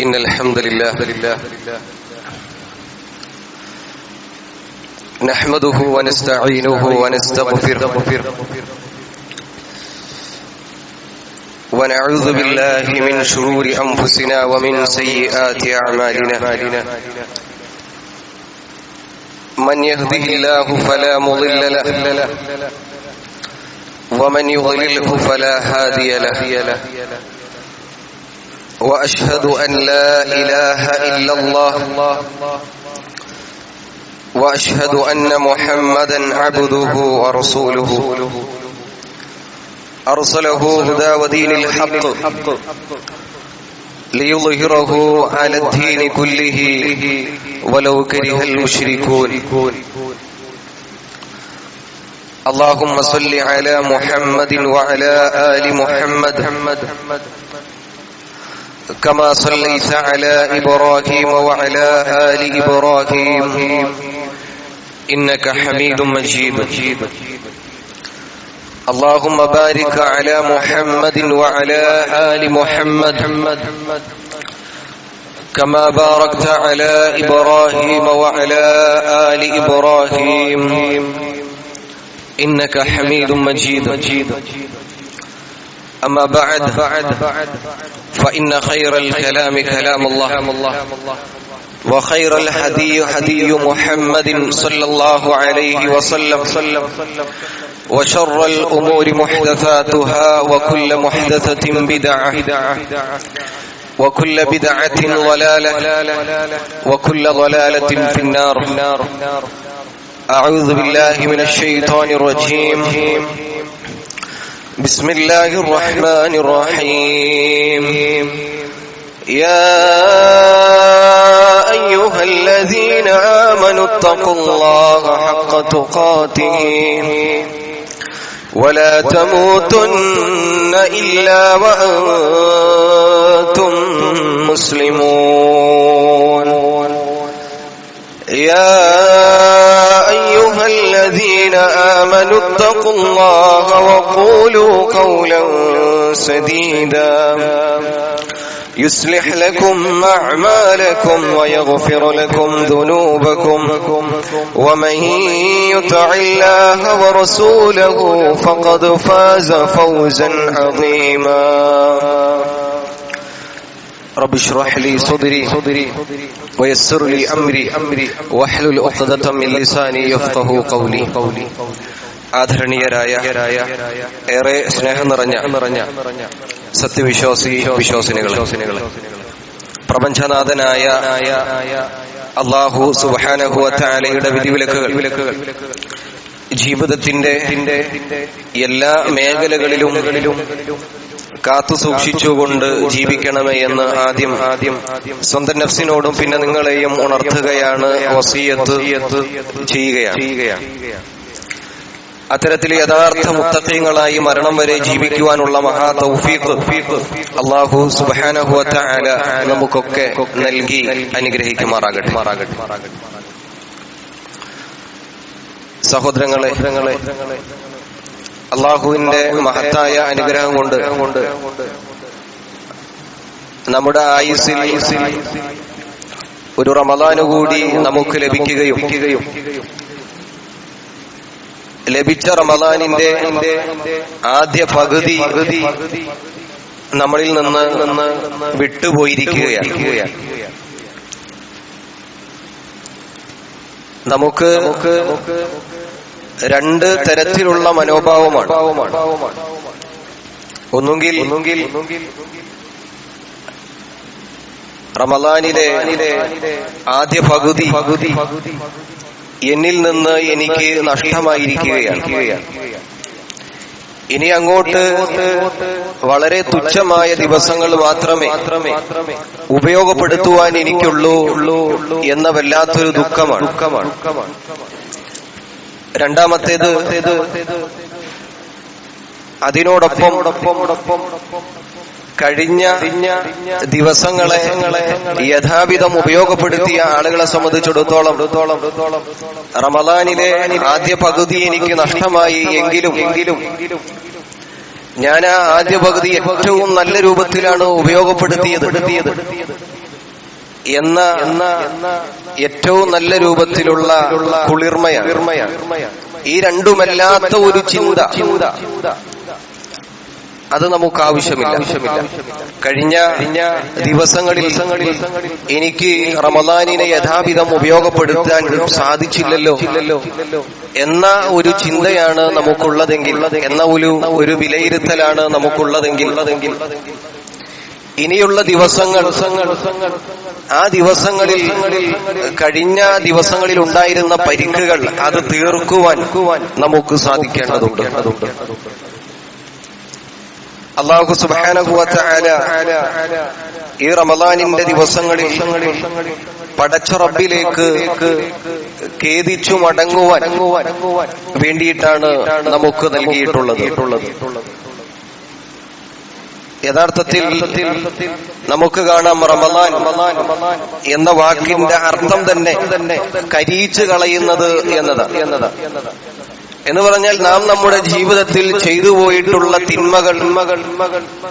إن الحمد لله نحمده ونستعينه ونستغفره ونعوذ بالله من شرور أنفسنا ومن سيئات أعمالنا من يهده الله فلا مضل له ومن يضلله فلا هادي له وأشهد أن لا إله إلا الله وأشهد أن محمدا عبده ورسوله أرسله هدى ودين الحق ليظهره على الدين كله ولو كره المشركون اللهم صل على محمد وعلى آل محمد كما صليت على إبراهيم وعلى آل إبراهيم إنك حميد مجيد اللهم بارك على محمد وعلى آل محمد كما باركت على إبراهيم وعلى آل إبراهيم إنك حميد مجيد أما بعد فإن خير الكلام كلام الله وخير الهدي هدي محمد صلى الله عليه وسلم وشر الأمور محدثاتها وكل محدثة بدعة وكل بدعة ضلالة وكل ضلالة في النار. أعوذ بالله من الشيطان الرجيم. بسم الله الرحمن الرحيم. يا أيها الذين آمنوا اتقوا الله حق تقاته ولا تموتن إلا وأنتم مسلمون. يا أيها الذين آمنوا اتقوا الله وقولوا قولا سديدا يصلح لكم أعمالكم ويغفر لكم ذنوبكم ومن يطع الله ورسوله فقد فاز فوزا عظيما. رب اشرح لي صدري ويسر لي أمري واحلل عقدة من لساني يفقهوا قولي. ആദരണീയരായ ഏറെ സ്നേഹം നിറഞ്ഞ സത്യവിശ്വാസിനികളെ, പ്രപഞ്ചനാഥനായ അല്ലാഹു സുബ്ഹാനഹു വ തആലയുടെ വിധിവിലക്കുകൾ ജീവിതത്തിന്റെ എല്ലാ മേഖലകളിലും കാത്തു സൂക്ഷിച്ചുകൊണ്ട് ജീവിക്കണമേ എന്ന് ആദ്യം സ്വന്തം നഫ്സിനോടും പിന്നെ നിങ്ങളെയും ഉണർത്തുകയാണ്, വസിയത്ത് ചെയ്യുകയാണ്. അത്തരത്തിൽ യഥാർത്ഥ മുത്തഖീങ്ങളായി മരണം വരെ ജീവിക്കുവാനുള്ള മഹാ തൗഫീഖ് അല്ലാഹു സുബ്ഹാനഹു വ തആല നമുക്കൊക്കെ നൽകി അനുഗ്രഹിക്കുമാറാകട്ടെ. സഹോദരങ്ങളെ, അല്ലാഹുവിന്റെ മഹത്തായ അനുഗ്രഹം കൊണ്ട് നമ്മുടെ ആയുസ്സിൽ ഒരു റമദാന് കൂടി നമുക്ക് ലഭിക്കുകയും ലഭിച്ച റമദാനിന്റെ ആദ്യ പകുതി നമ്മളിൽ നിന്ന് വിട്ടുപോയിരിക്കുകയാണ്. നമുക്ക് രണ്ട് തരത്തിലുള്ള മനോഭാവമാണ്. ഒന്നുകിൽ റമദാനിലെ ആദ്യ പകുതി എന്നിൽ നിന്ന് എനിക്ക് നഷ്ടമായിരിക്കുകയാണ്. ഇനി അങ്ങോട്ട് വളരെ തുച്ഛമായ ദിവസങ്ങൾ മാത്രമേ ഉപയോഗപ്പെടുത്തുവാൻ എനിക്കുള്ളൂ എന്ന വല്ലാത്തൊരു ദുഃഖമാണ്. രണ്ടാമത്തേത്, അതിനോടൊപ്പം കഴിഞ്ഞ ദിവസങ്ങളെ യഥാവിധം ഉപയോഗപ്പെടുത്തിയ ആളുകളെ സംബന്ധിച്ചിടത്തോളം റമദാനിലെ ആദ്യ പകുതി എനിക്ക് നഷ്ടമായി എങ്കിലും ഞാൻ ആ ആദ്യ പകുതി ഏറ്റവും നല്ല രൂപത്തിലാണ് ഉപയോഗപ്പെടുത്തിയത്. എന്ന ഏറ്റവും നല്ല രൂപത്തിലുള്ള കുളിർമയാണ്. ഈ രണ്ടുമല്ലാത്ത ഒരു ചിന്ത അത് നമുക്ക് ആവശ്യമില്ല. കഴിഞ്ഞ ദിവസങ്ങളിൽ എനിക്ക് റമദാനിനെ യഥാവിധം ഉപയോഗപ്പെടുത്താൻ സാധിച്ചില്ലല്ലോ എന്ന ഒരു ചിന്തയാണ് നമുക്കുള്ളതെങ്കിൽ, എന്ന ഒരു വിലയിരുത്തലാണ് നമുക്കുള്ളതെങ്കിൽ, ഇനിയുള്ള ദിവസങ്ങൾ, ആ ദിവസങ്ങളിൽ കഴിഞ്ഞ ദിവസങ്ങളിൽ ഉണ്ടായിരുന്ന പരിക്കുകൾ അത് തീർക്കുവാൻ നമുക്ക് സാധിക്കേണ്ടതുണ്ട്. അല്ലാഹു സുബ്ഹാനഹു വ തആല ഈ റമദാനിന്റെ ദിവസങ്ങളിൽ പടച്ച റബ്ബിലേക്ക് ഖേദിച്ചു മടങ്ങുവാൻ വേണ്ടിയിട്ടാണ് നമുക്ക് നൽകിയിട്ടുള്ളത്. യഥാർത്ഥത്തിൽ നമുക്ക് കാണാം, റമദാൻ എന്ന വാക്കിന്റെ അർത്ഥം തന്നെ കരിയിച്ചു കളയുന്നത് എന്നതാണ്. എന്ന് പറഞ്ഞാൽ നാം നമ്മുടെ ജീവിതത്തിൽ ചെയ്തു പോയിട്ടുള്ള തിന്മകൾ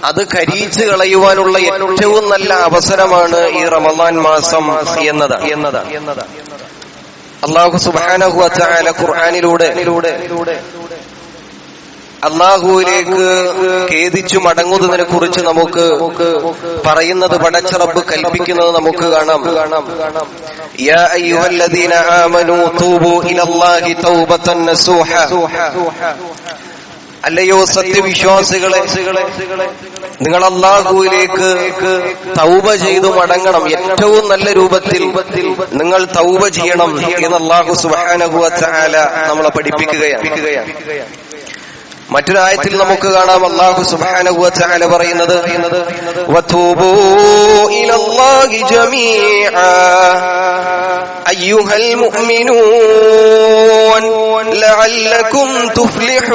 അത് കരിയിച്ചു കളയുവാനുള്ള ഏറ്റവും നല്ല അവസരമാണ് ഈ റമദാൻ മാസം എന്നതാണ്. അല്ലാഹു സുബ്ഹാനഹു വ തആല ഖുർആനിലൂടെ അല്ലാഹുവിലേക്ക് ഖേദിച്ചു മടങ്ങുന്നതിനെ കുറിച്ച് നമുക്ക് പറയുന്നത്, പടച്ച റബ്ബ് കൽപ്പിക്കുന്നത് നമുക്ക് കാണാം. യാ അയ്യുഹല്ലദീന ആമനൂ തൂബൂ ഇലല്ലാഹി തൗബതൻ നസൂഹ. അല്ലയോ സത്യവിശ്വാസികളെ, നിങ്ങൾ അല്ലാഹുവിലേക്ക് തൗബ ചെയ്തു മടങ്ങണം. ഏറ്റവും നല്ല രൂപത്തിൽ നിങ്ങൾ തൗബ ചെയ്യണം എന്ന് അല്ലാഹു സുബ്ഹാനഹു വ തആല നമ്മളെ പഠിപ്പിക്കുകയാണ്. മറ്റൊരായത്തിൽ നമുക്ക് കാണാം, അല്ലാഹു സുബ്ഹാനഹു വ തആല പറയുന്നത്, വതൂബൂ ഇലല്ലാഹി ജമീഅ അയ്യുഹൽ മുഅ്മിനൂൻ ലഅല്ലകും തുഫ്ലിഹൂൻ.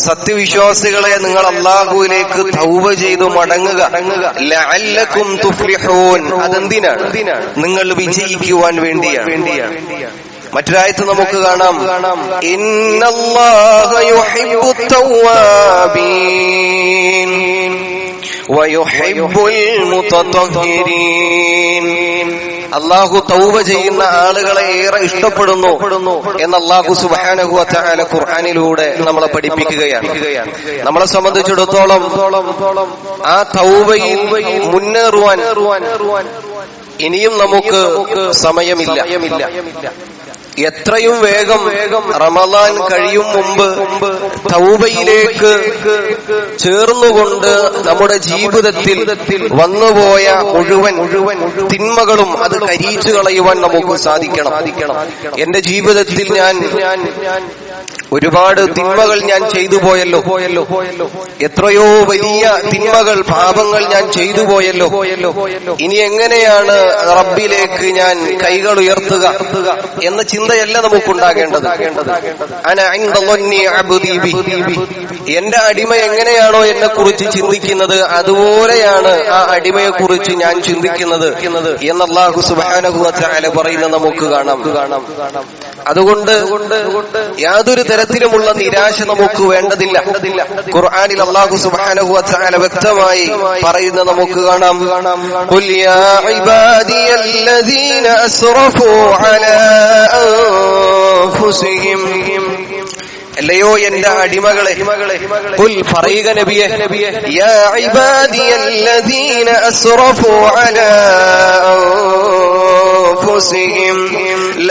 സത്യവിശ്വാസികളെ, നിങ്ങൾ അല്ലാഹുവിലേക്ക് തൗബ ചെയ്തു മടങ്ങുക. ലഅല്ലകും തുഫ്ലിഹൂൻ. അതെന്തിനാണ്? നിങ്ങൾ വിജയിക്കുവാൻ വേണ്ടിയാണ്. മറ്റൊരായത്ത് നമുക്ക് കാണാം, ഇന്നല്ലാഹ യുഹിബ്ബുത് തവ്വാബീൻ വയുഹിബ്ബുൽ മുതതഹിരീൻ. അല്ലാഹു തൗബ ചെയ്യുന്ന ആളുകളെ ഏറെ ഇഷ്ടപ്പെടുന്നു എന്ന് അല്ലാഹു സുബ്ഹാനഹു വ തആല ഖുർആനിലൂടെ നമ്മളെ പഠിപ്പിക്കുകയാണ്. നമ്മളെ സംബന്ധിച്ചിടത്തോളം ആ തൗബയിൽ മുന്നേറുവാൻ ഇനിയും നമുക്ക് സമയമില്ല. എത്രയും വേഗം റമദാൻ കഴിയും മുമ്പ് തൗബയിലേക്ക് ചേർന്നുകൊണ്ട് നമ്മുടെ ജീവിതത്തിൽ വന്നുപോയ മുഴുവൻ തിന്മകളും അത് കരിയിച്ചു കളയുവാൻ നമുക്ക് സാധിക്കണം. എന്റെ ജീവിതത്തിൽ ഞാൻ ഒരുപാട് തിന്മകൾ ഞാൻ ചെയ്തു പോയല്ലോ, എത്രയോ വലിയ തിന്മകൾ, പാപങ്ങൾ ഞാൻ ചെയ്തു പോയല്ലോ. ഇനി എങ്ങനെയാണ് റബ്ബിലേക്ക് ഞാൻ കൈകൾ ഉയർത്തുക എന്ന ചിന്തയല്ല നമുക്കുണ്ടാകേണ്ടത്. അന ഇൻദ ളന്നി അബ്ദി ബി. എന്റെ അടിമ എങ്ങനെയാണോ എന്നെ കുറിച്ച് ചിന്തിക്കുന്നത് അതുപോലെയാണ് ആ അടിമയെ കുറിച്ച് ഞാൻ ചിന്തിക്കുന്നത് എന്ന് അല്ലാഹു സുബ്ഹാനഹു വ തആല പറയുന്നത് നമുക്ക് കാണാം. അതുകൊണ്ട് യാതൊരു തരത്തിലുമുള്ള നിരാശ നമുക്ക് വേണ്ടതില്ല. ഖുർആനിൽ അല്ലാഹു സുബ്ഹാനഹു വ തആല വ്യക്തമായി പറയുന്നത് നമുക്ക് കാണാം, ഖുൽ യാ ഇബാദിയല്ലദീന അസ്റഫൂ അലാ അൻഫുസിഹിം. അല്ലയോ എന്റെ അടിമകളെ, ഖുൽ പറയുക നബിയെ, യാ ഇബാദിയല്ലദീന അസ്റഫൂ അലാ അൻഫുസിഹിം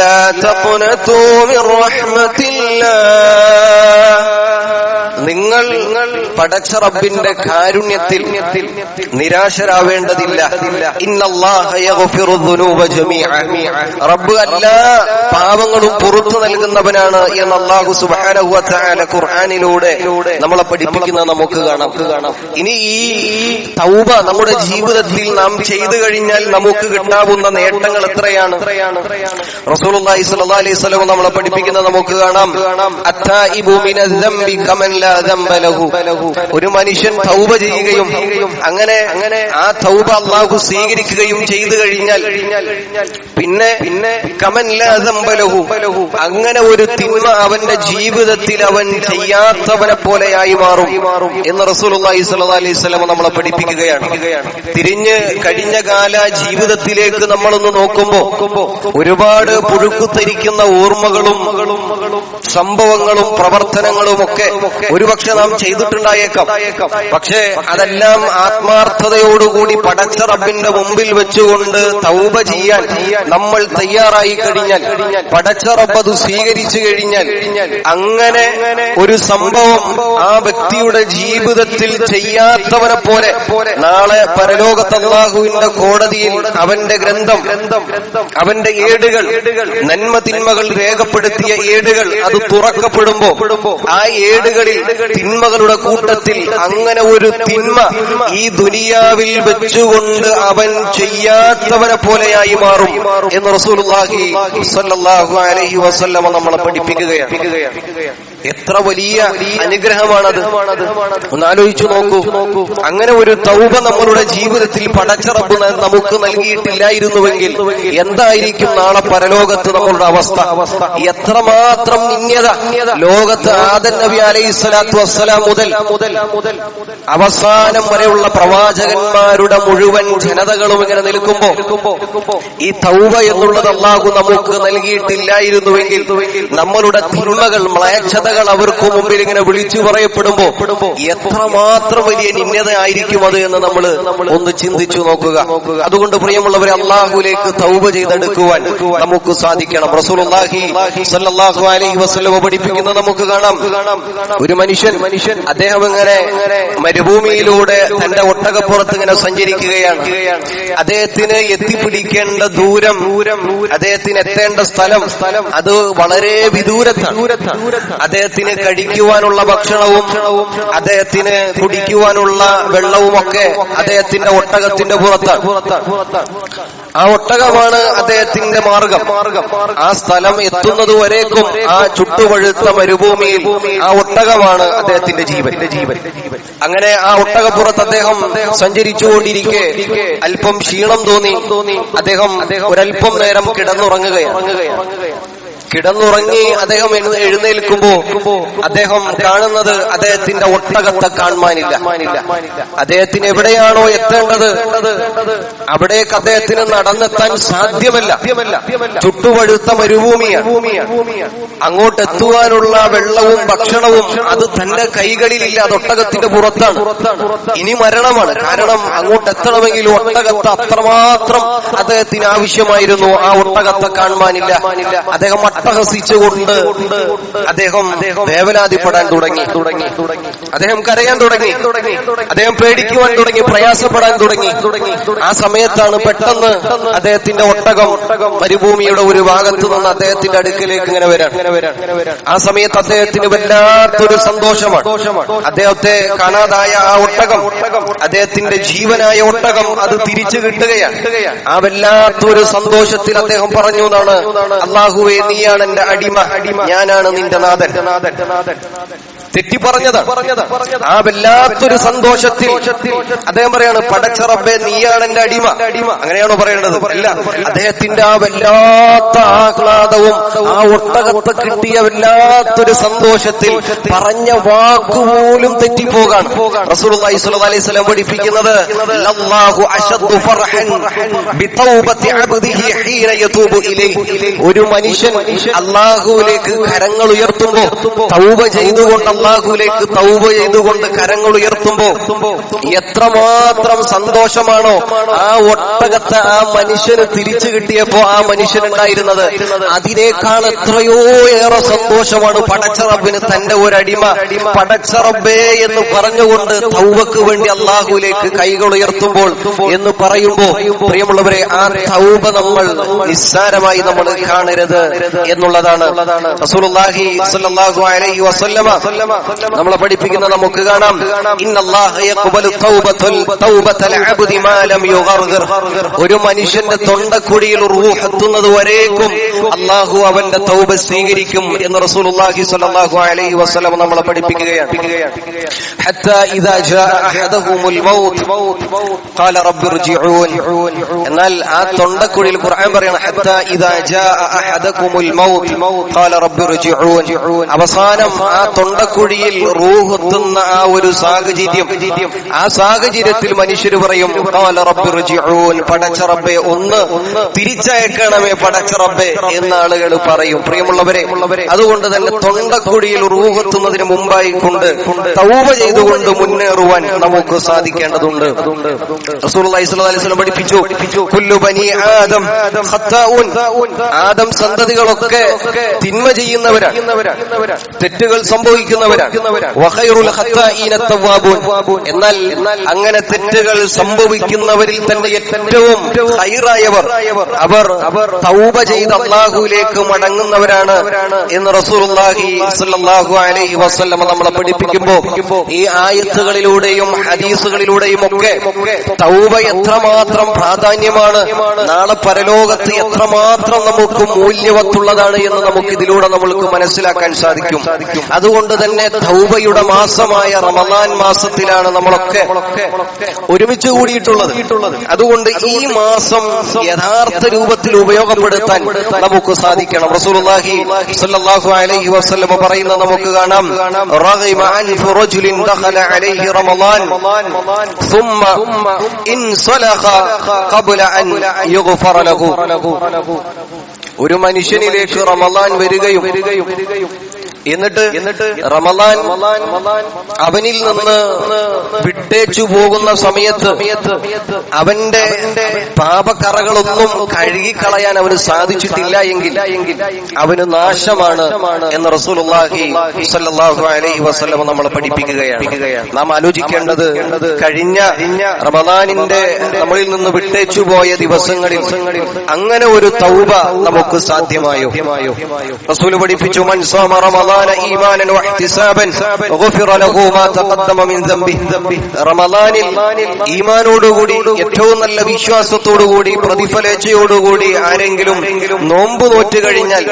ലാ തഖ്നതൂ മിർ റഹ്മത്തില്ലാഹ്. നിങ്ങൾ പടച്ച റബ്ബിന്റെ കാരുണ്യത്തിൽ നിരാശരാവേണ്ടതില്ല. ഇന്നല്ലാഹ യഗ്ഫിറു ദുനൂബ ജമീഅ. റബ്ബ് എല്ലാ പാപങ്ങളും പുറത്തു നൽകുന്നവനാണ് എന്ന് അല്ലാഹു സുബ്ഹാനഹു വ തആല ഖുർആനിലൂടെ നമ്മളെ പഠിപ്പിക്കുന്നത് നമുക്ക് കാണാം. ഇനി ഈ തൗബ നമ്മുടെ ജീവിതത്തിൽ നാം ചെയ്തു കഴിഞ്ഞാൽ നമുക്ക് കിട്ടാവുന്ന നേട്ടങ്ങൾ എത്രയാണ്. റസൂലുള്ളാഹി സ്വല്ലല്ലാഹു അലൈഹി വസല്ലം നമ്മളെ പഠിപ്പിക്കുന്നത് നമുക്ക് കാണാം, അത്തായിബു മിനൽ ദംബി കമൻ ലാ ദംബ ലഹു. ഒരു മനുഷ്യൻ തൗബ ചെയ്യുകയും അങ്ങനെ ആ തൗബ അല്ലാഹു സ്വീകരിക്കുകയും ചെയ്തു കഴിഞ്ഞാൽ പിന്നെ കമൻ ലാ ദംബ ലഹു, അങ്ങനെ ഒരു തിന്മ അവന്റെ ജീവിതത്തിൽ അവൻ ചെയ്യാത്തവനെ പോലെയായി മാറും എന്ന് റസൂലുള്ളാഹി സ്വല്ലല്ലാഹു അലൈഹി വസല്ലം നമ്മളെ പഠിപ്പിക്കുകയാണ്. തിരിഞ്ഞ് കഴിഞ്ഞ കാല ജീവിതത്തിലേക്ക് നമ്മളൊന്ന് നോക്കുമ്പോ ഒരുപാട് പുഴുക്കുത്തരിക്കുന്ന ഓർമ്മകളും സംഭവങ്ങളും പ്രവർത്തനങ്ങളും ഒക്കെ ഒരുപക്ഷെ നാം ചെയ്തിട്ടുണ്ടായേക്കാം. പക്ഷേ അതെല്ലാം ആത്മാർത്ഥതയോടുകൂടി പടച്ച റബ്ബിന്റെ മുമ്പിൽ വെച്ചുകൊണ്ട് തൗബ ചെയ്യാൻ നമ്മൾ തയ്യാറായി കഴിഞ്ഞാൽ, പടച്ച റബ്ബ് അത് സ്വീകരിച്ചു കഴിഞ്ഞാൽ, അങ്ങനെ ഒരു സംഭവം ആ വ്യക്തിയുടെ ജീവിതത്തിൽ ചെയ്യാത്തവനെ പോലെ നാളെ പരലോകത്ത് അല്ലാഹുവിന്റെ കോടതിയിൽ അവന്റെ ഗ്രന്ഥം, അവന്റെ ഏടുകൾ, നന്മ തിന്മകൾ രേഖപ്പെടുത്തിയ ഏടുകൾ അത് തുറക്കപ്പെടുമ്പോ ആ ഏടുകളിൽ തിന്മകളുടെ കൂട്ടത്തിൽ അങ്ങനെ ഒരു തിന്മ ഈ ദുനിയാവിൽ വെച്ചുകൊണ്ട് അവൻ ചെയ്യാത്തവനെ പോലെയായി മാറും എന്ന് റസൂലുള്ളാഹി സ്വല്ലല്ലാഹു അലൈഹി വസല്ലം നമ്മളെ പഠിപ്പിക്കുകയാണ്. എത്ര വലിയ അനുഗ്രഹമാണത് ഒന്ന് ആലോചിച്ചു നോക്കൂ. അങ്ങനെ ഒരു തൗബ നമ്മളുടെ ജീവിതത്തിൽ പടച്ച റബ്ബ് നമുക്ക് നൽകിയിട്ടില്ലായിരുന്നുവെങ്കിൽ എന്തായിരിക്കും നാളെ പരലോകത്ത് നമ്മളുടെ അവസ്ഥ? എത്രമാത്രം നിന്യത ലോകത്ത് ആദം നബി അലൈഹി സ്വലാത്തു വസ്സലാം മുതൽ അവസാനം വരെയുള്ള പ്രവാചകന്മാരുടെ മുഴുവൻ ജനതകളും ഇങ്ങനെ നിൽക്കുമ്പോ ഈ തൗബ എന്നുള്ളത് അല്ലാഹു നമുക്ക് നൽകിയിട്ടില്ലായിരുന്നുവെങ്കിൽ നമ്മളുടെ തിന്മകൾ, മ്ലേച്ഛതകൾ അവർക്ക് മുമ്പിൽ ഇങ്ങനെ വിളിച്ചു പറയപ്പെടുമ്പോ എത്രമാത്രം വലിയ നിന്യത ആയിരിക്കും അത് എന്ന് നമ്മൾ ഒന്ന് ചിന്തിച്ചു നോക്കുക. അതുകൊണ്ട് പ്രിയമുള്ളവരെ, അല്ലാഹുവിലേക്ക് തൗബ ചെയ്തെടുക്കുവാൻ നമുക്ക് സാധിക്കണം. റസൂലുള്ളാഹി സ്വല്ലല്ലാഹു അലൈഹി വസല്ലം പഠിപ്പിക്കുന്നത് നമുക്ക് കാണാം. ഒരു മനുഷ്യൻ അദ്ദേഹം ഇങ്ങനെ മരുഭൂമിയിലൂടെ തന്റെ ഒട്ടകപ്പുറത്ത് ഇങ്ങനെ സഞ്ചരിക്കുകയാണ്. അദ്ദേഹത്തിന് എത്തിപ്പിടിക്കേണ്ട ദൂരം, അദ്ദേഹത്തിന് എത്തേണ്ട സ്ഥലം അത് വളരെ വിദൂരത്താണ്. അദ്ദേഹത്തിന് കഴിക്കുവാനുള്ള ഭക്ഷണവും അദ്ദേഹത്തിന് കുടിക്കുവാനുള്ള വെള്ളവുമൊക്കെ അദ്ദേഹത്തിന്റെ ഒട്ടകത്തിന്റെ പുറത്താണ്. ആ ഒട്ടകമാണ് അദ്ദേഹത്തിന്റെ മാർഗം. ആ സ്ഥലം എത്തുന്നതുവരേക്കും ആ ചുട്ടുപഴുത്ത മരുഭൂമിയിൽ ആ ഒട്ടകമാണ് അദ്ദേഹത്തിന്റെ ജീവൻ. അങ്ങനെ ആ ഒട്ടകപ്പുറത്ത് അദ്ദേഹം സഞ്ചരിച്ചുകൊണ്ടിരിക്കെ അല്പം ക്ഷീണം തോന്നി. അദ്ദേഹം ഒരല്പം നേരം കിടന്നുറങ്ങുകയാണ്. കിടന്നുറങ്ങി അദ്ദേഹം എഴുന്നേൽക്കുമ്പോ അദ്ദേഹം കാണുന്നത് അദ്ദേഹത്തിന്റെ ഒട്ടകത്തെ കാണുവാനില്ല. അദ്ദേഹത്തിന് എവിടെയാണോ എത്തേണ്ടത് അവിടേക്ക് അദ്ദേഹത്തിന് നടന്നെത്താൻ സാധ്യമല്ല. ചുട്ടുപഴുത്ത മരുഭൂമിയാണ്. അങ്ങോട്ട് എത്തുവാനുള്ള വെള്ളവും ഭക്ഷണവും അത് തന്റെ കൈകളിലില്ല, അത് ഒട്ടകത്തിന്റെ പുറത്താണ്. ഇനി മരണമാണ്. കാരണം അങ്ങോട്ട് എത്തണമെങ്കിൽ ഒട്ടകത്തെ അത്രമാത്രം അദ്ദേഹത്തിന് ആവശ്യമായിരുന്നു. ആ ഒട്ടകത്തെ കാണുവാനില്ല. അദ്ദേഹം അട്ടഹസിച്ചുകൊണ്ട് അദ്ദേഹം വേവലാതിപ്പെടാൻ തുടങ്ങി. അദ്ദേഹം കരയാൻ തുടങ്ങി. അദ്ദേഹം പേടിക്കുവാൻ തുടങ്ങി, പ്രയാസപ്പെടാൻ തുടങ്ങി. ആ സമയത്താണ് പെട്ടെന്ന് അദ്ദേഹത്തിന്റെ ഒട്ടകം മരുഭൂമിയുടെ ഒരു ഭാഗത്ത് നിന്ന് അദ്ദേഹത്തിന്റെ അടുക്കലേക്ക് ഇങ്ങനെ വരാൻ. ആ സമയത്ത് അദ്ദേഹത്തിന് വല്ലാത്തൊരു സന്തോഷമാണ്. അദ്ദേഹത്തെ കാണാതായ ആ ഒട്ടകം, അദ്ദേഹത്തിന്റെ ജീവനായ ഒട്ടകം അത് തിരിച്ചു കിട്ടുകയാണ്. ആ വല്ലാത്തൊരു സന്തോഷത്തിൽ അദ്ദേഹം പറഞ്ഞു എന്നാണ്, അല്ലാഹുവേ, നീയാണ് എന്റെ അടിമ, ഞാനാണ് നിന്റെ നാഥൻ. തെറ്റി പറഞ്ഞതാണ്. ആ വല്ലാത്തൊരു സന്തോഷത്തിൽ അദ്ദേഹം പറയാണ്, പടച്ച റബ്ബേ, നീയാണ് എന്റെ അടിമ. അങ്ങനെയാണോ പറയേണ്ടത്? അല്ല. അദ്ദേഹത്തിന്റെ ആ വല്ലാത്ത ആഹ്ലാദവും ആ ഒട്ടകത്തെ കിട്ടിയ വല്ലാത്തൊരു സന്തോഷത്തിൽ പറഞ്ഞ വാക്കുപോലും തെറ്റിപ്പോകാണ്. റസൂലുള്ളാഹി സ്വല്ലല്ലാഹു അലൈഹി വസല്ലം പഠിപ്പിക്കുന്നത്, അല്ലാഹു അശദ്ദു ഫർഹൻ ബിതൗബത്തി അബ്ദിഹി ഹീന യതൂബു ഇലൈഹി. ഒരു മനുഷ്യൻ അല്ലാഹുവിലേക്ക് കരങ്ങൾ ഉയർത്തുമ്പോ, തൗബ ചെയ്തുകൊണ്ട് അല്ലാഹുവിലേക്ക് തൗബ ചെയ്തുകൊണ്ട് കരങ്ങൾ ഉയർത്തുമ്പോ എത്രമാത്രം സന്തോഷമാണോ ആ ഒട്ടകത്തെ ആ മനുഷ്യന് തിരിച്ചു കിട്ടിയപ്പോ ആ മനുഷ്യനുണ്ടായിരുന്നത്, അതിനേക്കാൾ എത്രയോ ഏറെ സന്തോഷമാണ് പടച്ച റബ്ബിന് തന്റെ ഒരടിമ പടച്ച റബ്ബേ എന്ന് പറഞ്ഞുകൊണ്ട് തൗബക്ക് വേണ്ടി അല്ലാഹുവിലേക്ക് കൈകൾ ഉയർത്തുമ്പോൾ എന്ന് പറയുമ്പോ, പ്രിയമുള്ളവരെ, ആ തൗബ നമ്മൾ നിസ്സാരമായി നമ്മൾ കാണരുത് എന്നുള്ളതാണ്. റസൂലുള്ളാഹി സ്വല്ലല്ലാഹു അലൈഹി വസല്ലമ നമ്മളെ പഠിപ്പിക്കുന്ന നമുക്ക് കാണാം, ഇന്നല്ലാഹ യഖ്ബലു തൗബതൽ അബ്ദി മാ ലം യുഗർഗിർ. ഒരു മനുഷ്യന്റെ തൊണ്ടക്കുഴിയിൽ റൂഹ് എത്തുന്നത് വരേക്കും അല്ലാഹു അവന്റെ തൗബ സ്വീകരിക്കും എന്ന് റസൂലുള്ളാഹി സ്വല്ലല്ലാഹു അലൈഹി വസല്ലം നമ്മളെ പഠിപ്പിക്കുകയാണ്. ഹത്താ ഇദാ ജാഅ അഹദഹുമുൽ മൗത്ത് ഖാല റബ്ബിർജിഊൻ. എന്നാൽ ആ തൊണ്ടക്കുഴിയിൽ ഖുർആൻ പറയാണ്, ഹത്താ ഇദാ ജാഅ അഹദകുമുൽ മൗത്ത് ഖാല റബ്ബിർജിഊൻ. അവസാനം ആ തൊണ്ടക്കുഴിയിൽ റൂഹ് എത്തുന്ന ആ ഒരു സാഹചര്യം, ആ സാഹചര്യത്തിൽ മനുഷ്യർ പറയും, ഖാല റബ്ബിർജിഊൻ, പടച്ച റബ്ബേ ഒന്ന് തിരിച്ചയക്കണമേ പടച്ച റബ്ബേ എന്ന് ആളുകൾ പറയും. പ്രിയമുള്ളവരെ, അതുകൊണ്ട് തന്നെ തൊണ്ടക്കുഴിയിൽ റൂഹ് എത്തുന്നതിന് മുമ്പായി കൊണ്ട് തൗബ ചെയ്തുകൊണ്ട് മുന്നേറുവാൻ നമുക്ക് സാധിക്കേണ്ടതുണ്ട്. റസൂലുള്ളാഹി സ്വല്ലല്ലാഹു അലൈഹി വസല്ലം പഠിപ്പിച്ചു, കുല്ലു ബനി ആദം ഖത്താഊൻ. ആദം സന്തതികളൊക്കെ തിന്മ ചെയ്യുന്നവരാണ്, തെറ്റുകൾ സംഭവിക്കുന്നവരാണ്. വഖൈറുൽ ഖത്താഈന തവ്വാബൂൻ. എന്നാൽ അങ്ങനെ തെറ്റുകൾ സംഭവിക്കുന്നവരിൽ തന്നെ ഏറ്റവും ഖൈറായവർ അവർ തൗബ ചെയ്ത് അല്ലാഹുവിലേക്ക് മടങ്ങുന്നവരാണ് എന്ന് റസൂലുള്ളാഹി സ്വല്ലല്ലാഹു അലൈഹി വസല്ലം നമ്മളെ പഠിപ്പിക്കുമ്പോൾ, ഈ ആയത്തുകളിലൂടെയും ഹദീസുകളിലൂടെയും ഒക്കെ തൗബ എത്രമാത്രം പ്രാധാന്യമാണ്, നാളെ പരലോകത്ത് എത്രമാത്രം നമുക്ക് മൂല്യവത്തുള്ളതാണ് എന്ന് നമുക്ക് ഇതിലൂടെ നമ്മൾക്ക് മനസ്സിലാക്കാൻ സാധിക്കും. അതുകൊണ്ട് തന്നെ തൗബയുടെ മാസമായ റമളാൻ മാസത്തിലാണ് നമ്മളൊക്കെ ഒരുമിച്ച് കൂടിയിട്ടുള്ളത്. അതുകൊണ്ട് ഈ മാസം യഥാർത്ഥ രൂപത്തിൽ ഉപയോഗപ്പെടുത്താൻ നമുക്ക് സാധിക്കണം. റസൂലുള്ളാഹി സ്വല്ലല്ലാഹു അലൈഹി വസല്ലം പറയുന്ന നമുക്ക് കാണാം, റഗിമ അൻഫു റജുലിൻ ദഖല അലൈഹി റമളാൻ ثم انسلخ قبل ان يغفر له. ഒരു മനുഷ്യനിലേക്ക് റമളാൻ വരികയും എന്നിട്ട് റമളാൻ അവനിൽ നിന്ന് വിട്ടേച്ചു പോകുന്ന സമയത്ത് അവന്റെ പാപക്കറകളൊന്നും കഴുകിക്കളയാൻ അവന് സാധിച്ചിട്ടില്ല എങ്കിൽ അവന് നാശമാണ് എന്ന് റസൂലുള്ളാഹി സ്വല്ലല്ലാഹു അലൈഹി വസല്ലം നമ്മളെ പഠിപ്പിക്കുകയാണ്. നാം ആലോചിക്കേണ്ടത്, കഴിഞ്ഞ റമളാനിന്റെ നമ്മളിൽ നിന്ന് വിട്ടേച്ചു പോയ ദിവസങ്ങളിൽ അങ്ങനെ ഒരു തൗബ നമുക്ക് സാധ്യമായോ? റസൂൽ പഠിപ്പിച്ചു, മൻ സാമ റമളാൻ ഈമാനൻ വഹ്തിസാബൻ ഗുഫിറ ലഹു മാ തഖദ്ദമ മിൻ ദംബിഹി. റമളാനിൽ ഈമാനോടുകൂടി, ഏറ്റവും നല്ല വിശ്വാസത്തോടുകൂടി, പ്രതിഫലേച്ഛയോടുകൂടി ആരെങ്കിലും നോമ്പ് നോറ്റ് കഴിഞ്ഞാൽ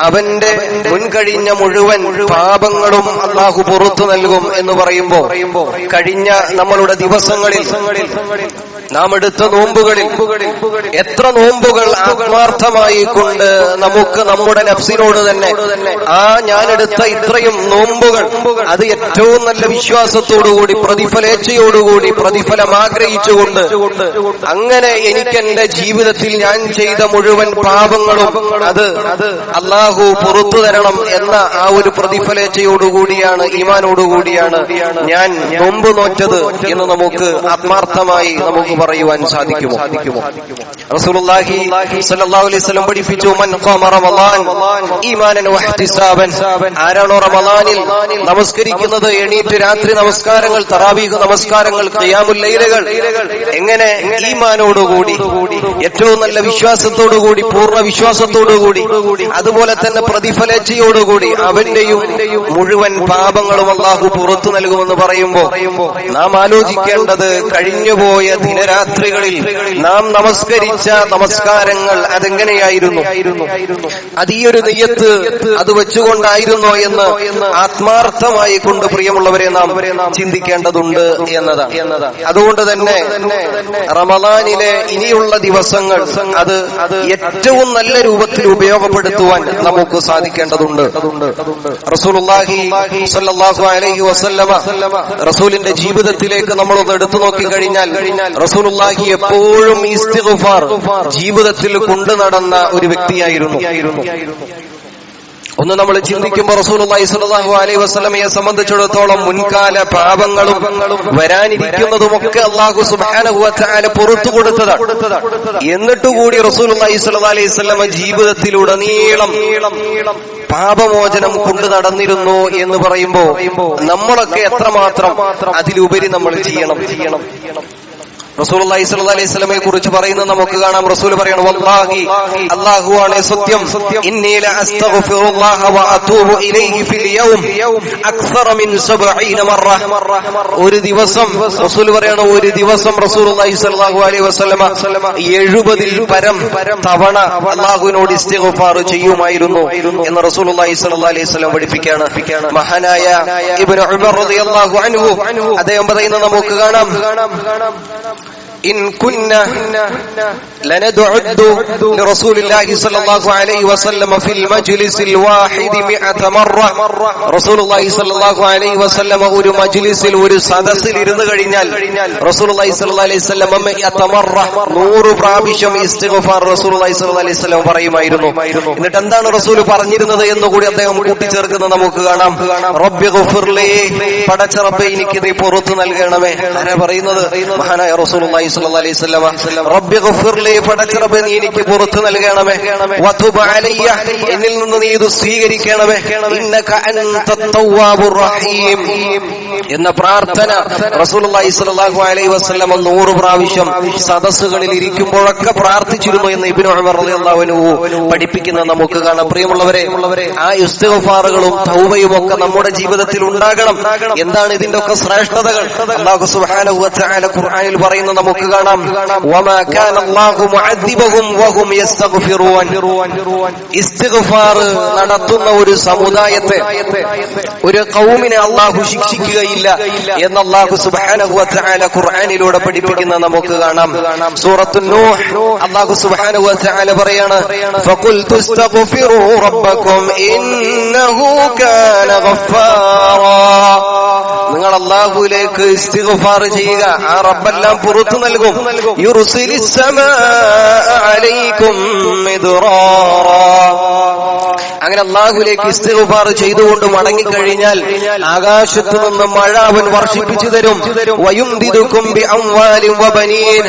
അവന്റെ മുൻകഴിഞ്ഞ മുഴുവൻ പാപങ്ങളും അല്ലാഹു പുറത്തു നൽകും എന്ന് പറയുമ്പോ, കഴിഞ്ഞ നമ്മളുടെ ദിവസങ്ങളിൽ നാം എടുത്ത നോമ്പുകളിൽ എത്ര നോമ്പുകൾ ആത്മാർത്ഥമായി കൊണ്ട് നമുക്ക് നമ്മുടെ നഫ്സിനോട് തന്നെ, ആ ഞാനെടുത്ത ഇത്രയും നോമ്പുകൾ അത് ഏറ്റവും നല്ല വിശ്വാസത്തോടുകൂടി, പ്രതിഫലേച്ഛയോടുകൂടി, പ്രതിഫലം ആഗ്രഹിച്ചുകൊണ്ട്, അങ്ങനെ എനിക്ക് എന്റെ ജീവിതത്തിൽ ഞാൻ ചെയ്ത മുഴുവൻ പാപങ്ങളും അത് അല്ലാഹു പുറത്തു തരണം എന്ന ആ ഒരു പ്രതിഫലേച്ഛയോടുകൂടിയാണ്, ഈമാനോടുകൂടിയാണ് ഞാൻ നോമ്പ് നോറ്റത് എന്ന് നമുക്ക് ആത്മാർത്ഥമായി നമുക്ക് പറയുവാൻ സാധിക്കുമോ? റസൂലുള്ളാഹി സ്വല്ലല്ലാഹു അലൈഹി വസല്ലം പഠിപ്പിച്ചു, മൻ ഖാമ റമളാൻ ഈമാനൻ വഹ്തിസാബൻ. ആരാണോ റമളാനിൽ നമസ്കരിക്കുന്നത്, എണീറ്റ് രാത്രി നമസ്കാരങ്ങൾ, തറാവീഹ് നമസ്കാരങ്ങൾ, ഖിയാമുൽ ലൈലുകൾ, എങ്ങനെ ഈമാനോടുകൂടി, ഏറ്റവും നല്ല വിശ്വാസത്തോടുകൂടി, പൂർണ്ണ വിശ്വാസത്തോടുകൂടി, അതുപോലെ തന്നെ പ്രതിഫലേച്ഛയോടുകൂടി അവന്റെയും മുഴുവൻ പാപങ്ങളും അല്ലാഹു പുറത്തു നൽകുമെന്ന് പറയുമ്പോൾ നാം ആലോചിക്കേണ്ടത്, കഴിഞ്ഞുപോയ ദിനരാത്രികളിൽ നാം നമസ്കരിച്ച നമസ്കാരങ്ങൾ അതെങ്ങനെയായിരുന്നു, അത് ഈ ഒരു നിയ്യത്ത് അത് വെച്ചുകൊണ്ടായിരുന്നോ എന്ന് ആത്മാർത്ഥമായി കൊണ്ട് പ്രിയമുള്ളവരെ നാം ചിന്തിക്കേണ്ടതുണ്ട് എന്നതാണ്. അതുകൊണ്ട് തന്നെ റമളാനിലെ ഇനിയുള്ള ദിവസങ്ങൾ അത് ഏറ്റവും നല്ല രൂപത്തിൽ ഉപയോഗപ്പെടുത്തുവാൻ നമുക്ക് സാധിക്കേണ്ടതുണ്ട്. റസൂലുള്ളാഹി സ്വല്ലല്ലാഹു അലൈഹി വസല്ലമ റസൂലിന്റെ ജീവിതത്തിലേക്ക് നമ്മളൊന്ന് എടുത്തു നോക്കി കഴിഞ്ഞാൽ, റസൂലുള്ളാഹി എപ്പോഴും ഇസ്തിഗ്ഫാർ ജീവിതത്തിൽ കൊണ്ടു നടന്ന ഒരു വ്യക്തിയായിരുന്നു. ഒന്ന് നമ്മൾ ചിന്തിക്കുമ്പോൾ റസൂലുള്ളാഹി സ്വല്ലല്ലാഹു അലൈഹി വസല്ലമയെ സംബന്ധിച്ചിടത്തോളം മുൻകാല പാപങ്ങളും വരാനിരിക്കുന്നതുമൊക്കെ അല്ലാഹു സുബ്ഹാനഹു വ തആല പുറത്തു കൊടുത്തതാണ്. എന്നിട്ടുകൂടി റസൂലുള്ളാഹി സ്വല്ലല്ലാഹു അലൈഹി വസല്ലമ ജീവിതത്തിലുടനീളം പാപമോചനം കൊണ്ടു നടന്നിരുന്നു എന്ന് പറയുമ്പോൾ നമ്മളൊക്കെ എത്രമാത്രം അതിലുപരി നമ്മൾ ചെയ്യണം. റസൂലുള്ളാഹി സ്വല്ലല്ലാഹു അലൈഹി വസല്ലമയെ കുറിച്ച് പറയുന്നത് നമുക്ക് കാണാം. റസൂൽ പറയാണ്, വല്ലാഹി അല്ലാഹുവാണ് സത്യം, ഇന്നി ലഅസ്തഗ്ഫിറുല്ലാഹ വഅതൂബു ഇലൈഹി ഫിൽ യൗം അക്സറ മിൻ 70 മറ. ഒരു ദിവസം റസൂൽ പറയാണ്, ഒരു ദിവസം റസൂലുള്ളാഹി സ്വല്ലല്ലാഹു അലൈഹി വസല്ലമ 70-ൽ പരം തവണ അല്ലാഹുവിനോട് ഇസ്തിഗ്ഫാർ ചെയ്യുമായിരുന്നു എന്ന് റസൂലുള്ളാഹി സ്വല്ലല്ലാഹു അലൈഹി വസല്ലം പഠിപ്പിക്കുകയാണ്. മഹാനായ ഇബ്നു ഉമർ റളിയല്ലാഹു അൻഹു അദ്ദേഹം പറയുന്നത് നമുക്ക് കാണാം, إن كنا لندعد لرسول الله صلى الله عليه وسلم في المجلس الواحد 100 مرة. رسول الله صلى الله عليه وسلم ഒരു മജ്ലിസിൽ ഒരു സദസ്സിൽ ഇരുന്നു കഴിഞ്ഞാൽ റസൂലുള്ളാഹി സ്വല്ലല്ലാഹു അലൈഹി വസല്ലം 100 മറ 100 പ്രാവശ്യം ഇസ്തിഗ്ഫാർ റസൂലുള്ളാഹി സ്വല്ലല്ലാഹു അലൈഹി വസല്ലം പറയുമായിരുന്നു. എന്നിട്ട് എന്താണ് റസൂൽ പറഞ്ഞിരുന്നത് എന്ന് കൂടി അദ്ദേഹം കൂട്ടിച്ചേർക്കുന്നത് നമുക്ക് കാണാം. റബ്ബി ഗഫിർലി, പടച്ച റബ്ബേ എനിക്ക് നീ പുറത്തു നൽകണമേ. ആരാ പറയുന്നത്? മഹാനായ റസൂലുള്ളാഹി സ്വല്ലല്ലാഹു അലൈഹി വസല്ലം. റബ്ബി ഗഫിർലി, പടച്ച റബ്ബേ നീ എനിക്ക് പുറത്തു നൽകണമേ. വതുബ് അലയ്യ, എന്നിൽ നിന്ന് നീ ഇത് സ്വീകരിക്കണമേ. ഇന്നക അൻത തവ്വാബുർ റഹീം എന്ന പ്രാർത്ഥന റസൂലുള്ളാഹി സ്വല്ലല്ലാഹു അലൈഹി വസല്ലം 100 പ്രാവശ്യം സദസ്സുകളിൽ ഇരിക്കുമ്പോഴൊക്കെ പ്രാർത്ഥിച്ചിരുന്നു എന്ന് ഇബ്നു ഉമർ റളിയല്ലാഹു അൻഹു പഠിപ്പിക്കുന്നത് നമുക്ക് കാണാം. പ്രിയമുള്ളവരെ, ആ ഇസ്തിഗ്ഫാറുകളും തൗബയും ഒക്കെ നമ്മുടെ ജീവിതത്തിൽ ഉണ്ടാകണം. എന്താണ് ഇതിന്റെ ഒക്കെ ശ്രേഷ്ഠതകൾ? അല്ലാഹു സുബ്ഹാനഹു വ തആല ഖുർആനിൽ പറയുന്നത് നമുക്ക് കാണാം, വമാ കാന അല്ലാഹു മുഅദ്ദിബഹും വഹും യസ്തഗ്ഫിറൂൻ. ഇസ്തിഗ്ഫാർ നടത്തുന്ന ഒരു സമുദായത്തെ, ഒരു ഖൗമിനെ അല്ലാഹു ശിക്ഷിക്കുകയില്ല എന്ന് അല്ലാഹു സുബ്ഹാനഹു വ തആല ഖുർആനിലൂടെ പഠിപ്പിക്കുന്നത് നമുക്ക് കാണാം. സൂറത്തുൻ നൂഹ് അല്ലാഹു സുബ്ഹാനഹു വ തആല പറയാണ്, ഫഖുൽതു ഇസ്തഗ്ഫിറൂ റബ്ബക്കും ഇന്നഹു കാന ഗഫാറാ. നിങ്ങൾ അല്ലാഹുവിലേക്ക് ഇസ്തിഗ്ഫാർ ചെയ്യുക, ആ റബ്ബെല്ലാം പുറത്തു നൽകും. യുർസിലിസ് സമാഅ അലൈക്കും മിദ്റാറാ. അങ്ങനെ അല്ലാഹുവിലേക്ക് ഇസ്തിഗ്ഫാർ ചെയ്തുകൊണ്ട് മടങ്ങിക്കഴിഞ്ഞാൽ ആകാശത്തു നിന്ന് മഴ അവൻ വർഷിപ്പിച്ചു തരും. വയുംദിദുകും ബിഅംവാലിൻ വബനീൻ,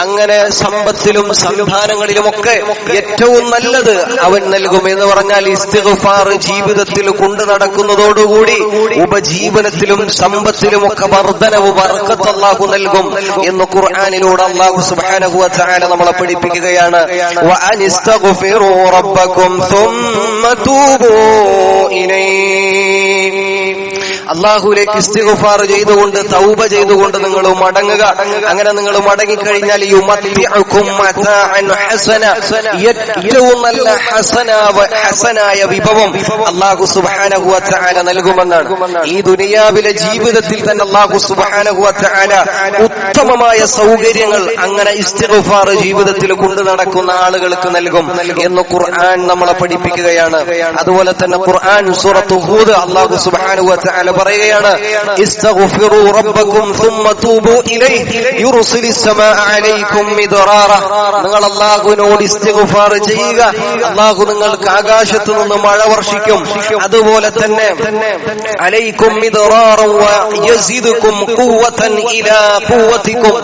അങ്ങനെ സമ്പത്തിലും സന്താനങ്ങളിലുമൊക്കെ ഏറ്റവും നല്ലത് അവൻ നൽകും എന്ന് പറഞ്ഞാൽ ഇസ്തിഗ്ഫാർ ജീവിതത്തിൽ കൊണ്ടു നടക്കുന്നതോടുകൂടി ഉപജീവനത്തിലും സമ്പത്തിലുമൊക്കെ വർധനവ് ബർക്കത്ത് അല്ലാഹു നൽകും എന്ന് ഖുർആനിലൂടെ അല്ലാഹു സുബ്ഹാനഹു വ തആല നമ്മളെ പഠിപ്പിക്കുകയാണ്. വഅനിസ്തഗ്ഫിറൂ റബ്ബക്കും സുമ്മ തൂബൂ ഇലൈഹി. അല്ലാഹുവിലേക്ക് ഇസ്തിഗ്ഫാർ ചെയ്തുകൊണ്ട് തൗബ ചെയ്തുകൊണ്ട് നിങ്ങൾ മടങ്ങുക. അങ്ങനെ നിങ്ങൾ മടങ്ങിക്കഴിഞ്ഞാൽ യുമത്തിഉകും മതാഅൻ ഹസന, ഏറ്റവും നല്ല ഹസനായ വിഭവം അല്ലാഹു സുബ്ഹാനഹു വ തആല നൽകുമെന്നാണ്. ഈ ദുനിയാവിലെ ജീവിതത്തിൽ തന്നെ അല്ലാഹു സുബ്ഹാനഹു വ തആല ഉത്തമമായ സൗകര്യങ്ങൾ അങ്ങനെ ഇസ്തിഗ്ഫാർ ജീവിതത്തിൽ കൊണ്ടു നടക്കുന്ന ആളുകൾക്ക് നൽകും എന്ന് ഖുർആൻ നമ്മളെ പഠിപ്പിക്കുകയാണ്. അതുപോലെ തന്നെ ഖുർആൻ സൂറത്ത് ഹൂദ് അല്ലാഹു സുബ്ഹാനഹു വ തആല പറയുകയാണ്, ഇസ്തഗ്ഫിറൂ റബ്ബക്കും സുമ്മ തൂബൂ ഇലൈഹി യുർസിലിസ് സമാഅ അലൈക്കും മിദ്റാറ. നിങ്ങൾ അല്ലാഹുവിനോട് ഇസ്തിഗ്ഫാർ ചെയ്യുക, അല്ലാഹു നിങ്ങൾക്ക് ആകാശത്തു നിന്ന് മഴ വർഷിക്കും. അതുപോലെ തന്നെ അലൈക്കും മിദ്റാറ വയസിദുകും ഖുവതൻ ഇലാ ഖുവതികും.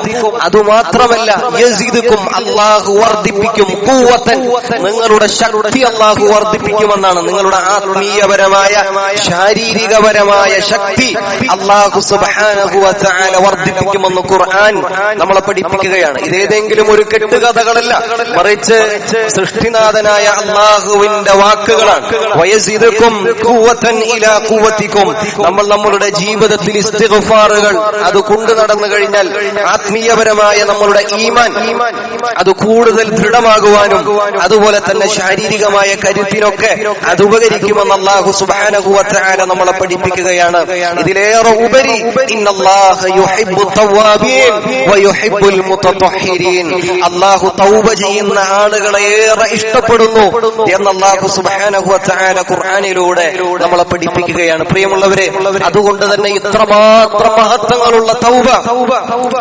അതുമാത്രമല്ല യസിദുകും, അല്ലാഹു വർദ്ധിപ്പിക്കും. ഖുവതൻ, നിങ്ങളുടെ ശക്തി അല്ലാഹു വർദ്ധിപ്പിക്കുമെന്നാണ്. നിങ്ങളുടെ ആത്മീയപരമായ ശാരീരികപരമായ ശക്തി അല്ലാഹു സുബ്ഹാനഹു വ തആല വർദ്ധിപ്പിക്കുമെന്ന് ഖുർആൻ നമ്മളെ പഠിപ്പിക്കുകയാണ്. ഇതേതെങ്കിലും ഒരു കെട്ടുകഥകളല്ല, മറിച്ച് സൃഷ്ടിനാഥനായ അല്ലാഹുവിന്റെ വാക്കുകളാണ്. വയസിദുകും ഖുവതൻ ഇലാ ഖുവതികും. നമ്മൾ നമ്മളുടെ ജീവിതത്തിൽ ഇസ്തിഗ്ഫാറുകൾ അത് കൊണ്ടു നടന്നു കഴിഞ്ഞാൽ ആത്മീയപരമായ നമ്മളുടെ ഈമാൻ അത് കൂടുതൽ ദൃഢമാകുവാനും അതുപോലെ തന്നെ ശാരീരികമായ കരുത്തിനൊക്കെ അത് ഉപകരിക്കുമെന്ന് അല്ലാഹു സുബ്ഹാനഹു വ തആല നമ്മളെ പഠിപ്പിക്കുകയാണ്. ഇതിലേറെ ഉപരി ഇന്നല്ലാഹ യുഹിബ്ബു തവ്വാബീൻ വയുഹിബ്ബുൽ മുതതഹിരീൻ. അല്ലാഹു തൗബ ചെയ്യുന്ന ആളുകളെ ഏറെ ഇഷ്ടപ്പെടുന്നു എന്ന് അല്ലാഹു സുബ്ഹാനഹു വ തആല ഖുർആനിലൂടെ നമ്മളെ പഠിപ്പിക്കുകയാണ്. പ്രിയമുള്ളവരെ, അതുകൊണ്ട് തന്നെ ഇത്രമാത്രം മഹത്വങ്ങളുള്ള തൗബ